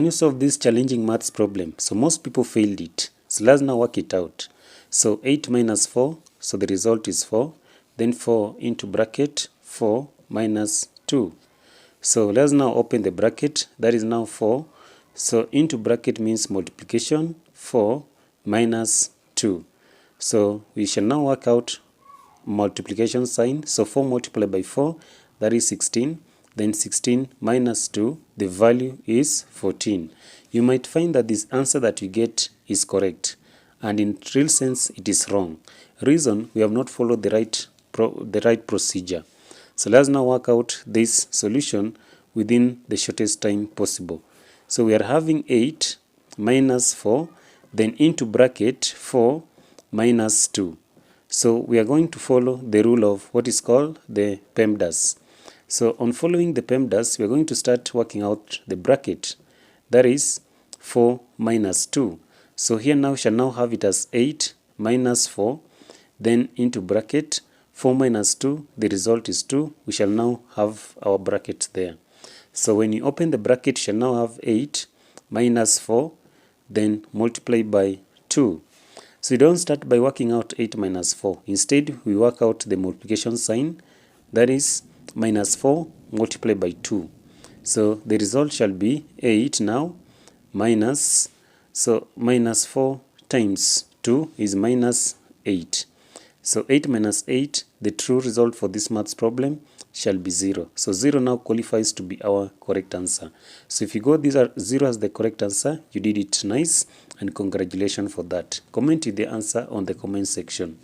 When you solve this challenging maths problem, so most people failed it. So let's now work it out. So 8 minus 4, so the result is 4. Then 4 into bracket 4 minus 2. So let's now open the bracket. That is now 4. So into bracket means multiplication, 4 minus 2. So we shall now work out multiplication sign. So 4 multiplied by 4, that is 16. Then 16 minus 2, the value is 14. You might find that this answer that you get is correct, and in real sense it is wrong. Reason, we have not followed the right procedure. So let's now work out this solution within the shortest time possible. So we are having 8 minus 4, then into bracket 4 minus 2. So we are going to follow the rule of what is called the PEMDAS. So on following the PEMDAS, we are going to start working out the bracket. That is 4 minus 2. So here now shall now have it as 8 minus 4, then into bracket 4 minus 2, the result is 2. We shall now have our bracket there. So when you open the bracket, you shall now have 8 minus 4, then multiply by 2. So you don't start by working out 8 minus 4. Instead, we work out the multiplication sign. That is minus 4 multiplied by 2. So the result shall be 8 now minus, so minus 4 times 2 is minus 8. So 8 minus 8, the true result for this maths problem shall be 0. So 0 now qualifies to be our correct answer. So if you got this 0 as the correct answer, you did it nice, and congratulations for that. Comment the answer on the comment section.